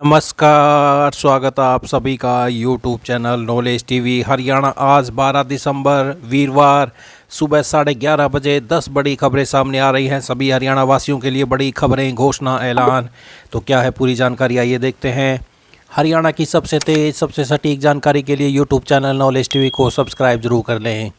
नमस्कार, स्वागत है आप सभी का YouTube channel knowledge TV Haryana. आज 12 दिसंबर वीरवार सुबह 11:30 बजे 10 बड़ी खबरें सामने आ रही हैं। सभी हरियाणा वासियों के लिए बड़ी खबरें, घोषणा, ऐलान। तो क्या है पूरी जानकारी, आइए देखते हैं। हरियाणा की सबसे तेज़, सबसे सटीक जानकारी के लिए यूट्यूब चैनल नॉलेज टीवी को सब्सक्राइब जरूर कर लें।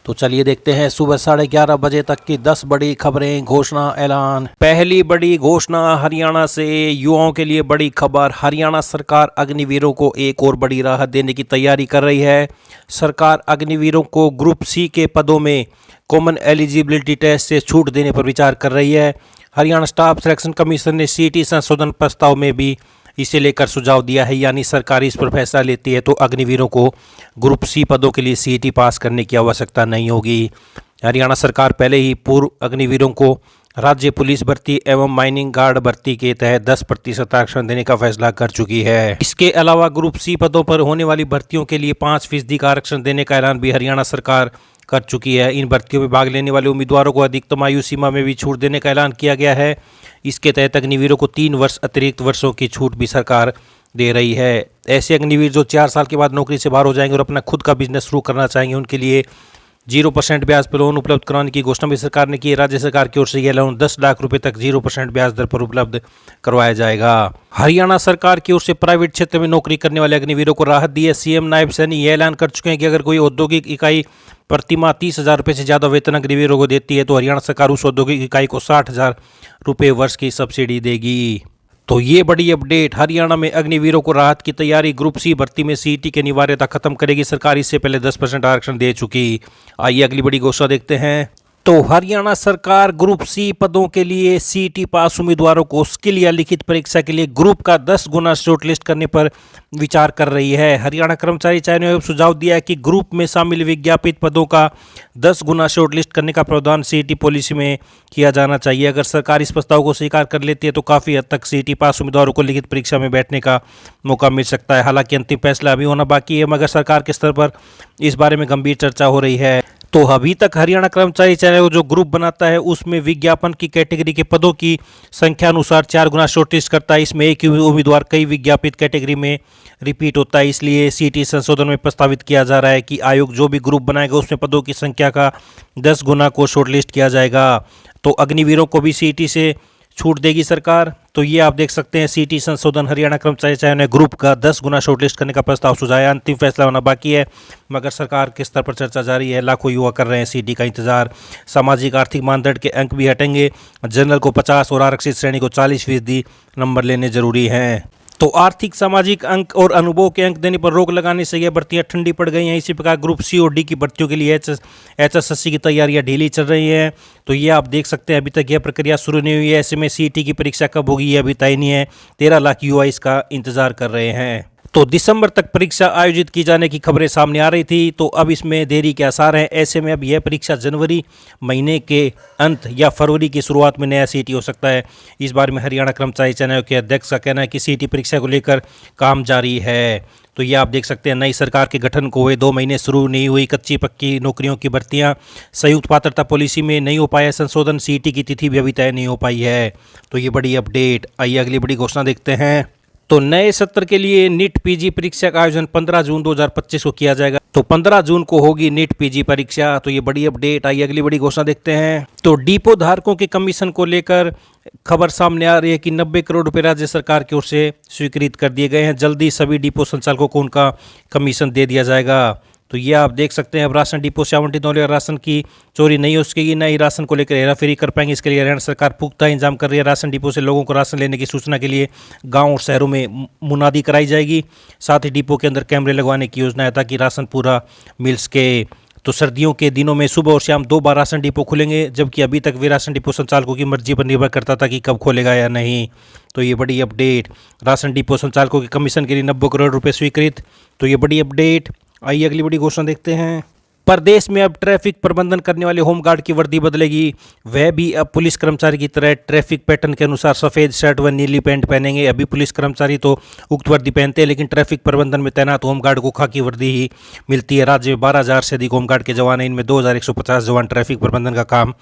तो चलिए देखते हैं सुबह 11:30 बजे तक की 10 बड़ी खबरें, घोषणा, ऐलान। पहली बड़ी घोषणा हरियाणा से, युवाओं के लिए बड़ी खबर। हरियाणा सरकार अग्निवीरों को एक और बड़ी राहत देने की तैयारी कर रही है। सरकार अग्निवीरों को ग्रुप सी के पदों में कॉमन एलिजिबिलिटी टेस्ट से छूट देने पर विचार कर रही है। हरियाणा स्टाफ सिलेक्शन कमीशन ने सीईटी संशोधन प्रस्ताव में भी इसे लेकर सुझाव दिया है, यानी सरकार इस पर फैसला लेती है तो अग्निवीरों को ग्रुप सी पदों के लिए सीईटी पास करने की आवश्यकता नहीं होगी। हरियाणा सरकार पहले ही पूर्व अग्निवीरों को राज्य पुलिस भर्ती एवं माइनिंग गार्ड भर्ती के तहत 10% आरक्षण देने का फैसला कर चुकी है। इसके अलावा ग्रुप सी पदों पर होने वाली भर्तियों के लिए 5% का आरक्षण देने का ऐलान भी हरियाणा सरकार कर चुकी है। इन भर्तियों में भाग लेने वाले उम्मीदवारों को अधिकतम आयु सीमा में भी छूट देने का ऐलान किया गया है। इसके तहत अग्निवीरों को 3 वर्ष अतिरिक्त वर्षों की छूट भी सरकार दे रही है। ऐसे अग्निवीर जो 4 साल के बाद नौकरी से बाहर हो जाएंगे और अपना खुद का बिजनेस शुरू करना चाहेंगे, उनके लिए 0% ब्याज पर लोन उपलब्ध कराने की घोषणा भी सरकार ने की है। राज्य सरकार की ओर से यह लोन 10 लाख रुपए तक 0% ब्याज दर पर उपलब्ध करवाया जाएगा। हरियाणा सरकार की ओर से प्राइवेट क्षेत्र में नौकरी करने वाले अग्निवीरों को राहत दी है। सीएम नायब सैनी यह ऐलान कर चुके हैं कि अगर कोई औद्योगिक इकाई प्रतिमाह 30,000 रुपये से ज़्यादा वेतन अग्निवीरों को देती है तो हरियाणा सरकार उस औद्योगिक इकाई को 60,000 रुपये वर्ष की सब्सिडी देगी। तो ये बड़ी अपडेट, हरियाणा में अग्निवीरों को राहत की तैयारी। ग्रुप सी भर्ती में सीईटी की अनिवार्यता खत्म करेगी सरकार, इससे पहले 10% आरक्षण दे चुकी। आइए अगली बड़ी घोषणा देखते हैं। तो हरियाणा सरकार ग्रुप सी पदों के लिए सीईटी पास उम्मीदवारों को स्किल या लिखित परीक्षा के लिए ग्रुप का 10 गुना शॉर्टलिस्ट करने पर विचार कर रही है। हरियाणा कर्मचारी चयन आयोग ने सुझाव दिया है कि ग्रुप में शामिल विज्ञापित पदों का 10 गुना शॉर्टलिस्ट करने का प्रावधान सीईटी पॉलिसी में किया जाना चाहिए। अगर सरकार इस प्रस्ताव को स्वीकार कर लेती है तो काफ़ी हद तक सीईटी पास उम्मीदवारों को लिखित परीक्षा में बैठने का मौका मिल सकता है। हालांकि अंतिम फैसला अभी होना बाकी है, मगर सरकार के स्तर पर इस बारे में गंभीर चर्चा हो रही है। तो अभी तक हरियाणा कर्मचारी चयन आयोग जो ग्रुप बनाता है उसमें विज्ञापन की कैटेगरी के पदों की संख्या अनुसार 4 गुना शॉर्टलिस्ट करता है। इसमें एक ही उम्मीदवार कई विज्ञापित कैटेगरी में रिपीट होता है। इसलिए सीईटी संशोधन में प्रस्तावित किया जा रहा है कि आयोग जो भी ग्रुप बनाएगा उसमें पदों की संख्या का 10 गुना को शॉर्टलिस्ट किया जाएगा। तो अग्निवीरों को भी सीईटी से छूट देगी सरकार। तो ये आप देख सकते हैं, सीईटी संशोधन हरियाणा कर्मचारी चयन ने ग्रुप का 10 गुना शॉर्टलिस्ट करने का प्रस्ताव सुझाया। अंतिम फैसला होना बाकी है, मगर सरकार के स्तर पर चर्चा जारी है। लाखों युवा कर रहे हैं सीईटी का इंतजार। सामाजिक आर्थिक मानदंड के अंक भी हटेंगे। जनरल को 50 और आरक्षित श्रेणी को 40% नंबर लेने जरूरी हैं। तो आर्थिक सामाजिक अंक और अनुभव के अंक देने पर रोक लगाने से यह भर्तियां ठंडी पड़ गई हैं। इसी प्रकार ग्रुप सी और डी की भर्तियों के लिए एचएसएससी की तैयारियां ढीली चल रही हैं। तो ये आप देख सकते हैं, अभी तक यह प्रक्रिया शुरू नहीं हुई है। ऐसे में सीईटी की परीक्षा कब होगी ये अभी तय नहीं है। 13 लाख युवा इसका इंतजार कर रहे हैं। तो दिसंबर तक परीक्षा आयोजित की जाने की खबरें सामने आ रही थी, तो अब इसमें देरी के आसार हैं। ऐसे में अब यह परीक्षा जनवरी महीने के अंत या फरवरी की शुरुआत में नया सीईटी हो सकता है। इस बारे में हरियाणा कर्मचारी चयन आयोग के अध्यक्ष का कहना है कि सीईटी परीक्षा को लेकर काम जारी है। तो ये आप देख सकते हैं, नई सरकार के गठन को हुए 2 महीने शुरू नहीं हुई। कच्ची पक्की नौकरियों की भर्तियां, संयुक्त पात्रता पॉलिसी में नहीं हो पाया संशोधन, सीईटी की तिथि भी अभी तय नहीं हो पाई है। तो ये बड़ी अपडेट। आइए अगली बड़ी घोषणा देखते हैं। तो नए सत्र के लिए नीट पीजी परीक्षा का आयोजन 15 जून 2025 को किया जाएगा। तो 15 जून को होगी नीट पीजी परीक्षा। तो ये बड़ी अपडेट। आइए अगली बड़ी घोषणा देखते हैं। तो डिपो धारकों के कमीशन को लेकर खबर सामने आ रही है कि 90 करोड़ रुपए राज्य सरकार की ओर से स्वीकृत कर दिए गए हैं। जल्दी सभी डिपो संचालकों को उनका कमीशन दे दिया जाएगा। तो ये आप देख सकते हैं, अब राशन डिपो से आवंटित होने वाले राशन की चोरी नहीं हो सकेगी, न ही राशन को लेकर हेराफेरी कर पाएंगे। इसके लिए हरियाणा सरकार पुख्ता इंतजाम कर रही है। राशन डिपो से लोगों को राशन लेने की सूचना के लिए गांव और शहरों में मुनादी कराई जाएगी। साथ ही डिपो के अंदर कैमरे लगवाने की योजना है ताकि राशन पूरा मिल सके। तो सर्दियों के दिनों में सुबह और शाम 2 बार राशन डिपो खुलेंगे, जबकि अभी तक वे राशन डिपो संचालकों की मर्जी पर निर्भर करता था कि कब खोलेगा या नहीं। तो ये बड़ी अपडेट। राशन डिपो संचालकों के कमीशन के लिए 90 करोड़ रुपये स्वीकृत। तो ये बड़ी अपडेट। आइए अगली बड़ी घोषणा देखते हैं। प्रदेश में अब ट्रैफिक प्रबंधन करने वाले होमगार्ड की वर्दी बदलेगी। वह भी अब पुलिस कर्मचारी की तरह ट्रैफिक पैटर्न के अनुसार सफ़ेद शर्ट व नीली पैंट पहनेंगे। अभी पुलिस कर्मचारी तो उक्त वर्दी पहनते हैं, लेकिन ट्रैफिक प्रबंधन में तैनात होमगार्ड को खाकी वर्दी ही मिलती है। राज्य में 12,000 से अधिक होमगार्ड के जवान हैं। इनमें 2,150 जवान ट्रैफिक प्रबंधन का काम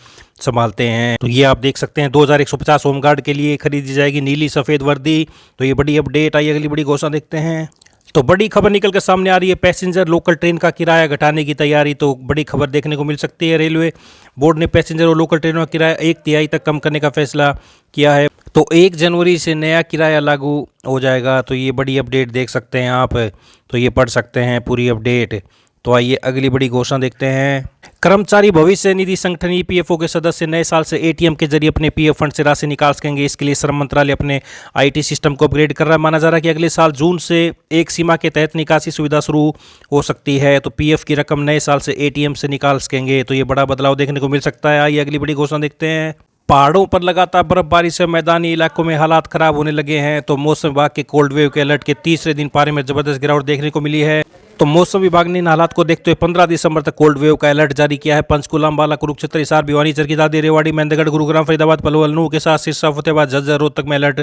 संभालते हैं। तो ये आप देख सकते हैं 2,150 होमगार्ड के लिए खरीदी जाएगी नीली सफ़ेद वर्दी। तो ये बड़ी अपडेट आई। अगली बड़ी घोषणा देखते हैं। तो बड़ी खबर निकल कर सामने आ रही है। पैसेंजर लोकल ट्रेन का किराया घटाने की तैयारी। तो बड़ी खबर देखने को मिल सकती है। रेलवे बोर्ड ने पैसेंजर और लोकल ट्रेनों का किराया 1/3 तक कम करने का फैसला किया है। तो 1 जनवरी से नया किराया लागू हो जाएगा। तो ये बड़ी अपडेट देख सकते हैं आप। तो ये पढ़ सकते हैं पूरी अपडेट। तो आइए अगली बड़ी घोषणा देखते हैं। कर्मचारी भविष्य निधि संगठन ईपीएफओ के सदस्य नए साल से एटीएम के जरिए अपने पीएफ फंड से राशि निकाल सकेंगे। इसके लिए श्रम मंत्रालय अपने आईटी सिस्टम को अपग्रेड कर रहा है। माना जा रहा है कि अगले साल जून से एक सीमा के तहत निकासी सुविधा शुरू हो सकती है। तो पीएफ की रकम नए साल से एटीएम से निकाल सकेंगे। तो ये बड़ा बदलाव देखने को मिल सकता है। आइए अगली बड़ी घोषणा देखते हैं। पहाड़ों पर लगातार बर्फबारी से मैदानी इलाकों में हालात खराब होने लगे हैं। तो मौसम विभाग के कोल्ड वेव के अलर्ट के तीसरे दिन पारे में जबरदस्त गिरावट देखने को मिली है। तो मौसम विभाग ने इन हालात को देखते हुए 15 दिसंबर तक कोल्ड वेव का अलर्ट जारी किया है। पंचकुला, अंबाला, कुरुक्षेत्र, हिसार, भिवानी, चरखी दादरी, रेवाड़ी, महेंद्रगढ़, गुरुग्राम, फरीदाबाद, पलवल, नूह के साथ सिरसा, फतेहाबाद, झज्जर, रोहतक में अलर्ट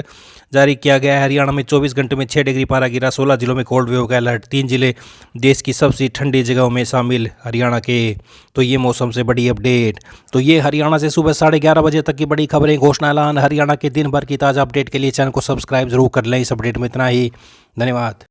जारी किया गया है। हरियाणा में 24 घंटे में 6 डिग्री पारा गिरा। 16 जिलों में कोल्ड वेव का अलर्ट। 3 जिले देश की सबसे ठंडी जगहों में शामिल हरियाणा के। तो ये मौसम से बड़ी अपडेट। तो ये हरियाणा से सुबह 11:30 बजे तक की बड़ी खबरें, घोषणा, ऐलान। हरियाणा के दिन भर की ताज़ा अपडेट के लिए चैनल को सब्सक्राइब जरूर कर लें। इस अपडेट में इतना ही। धन्यवाद।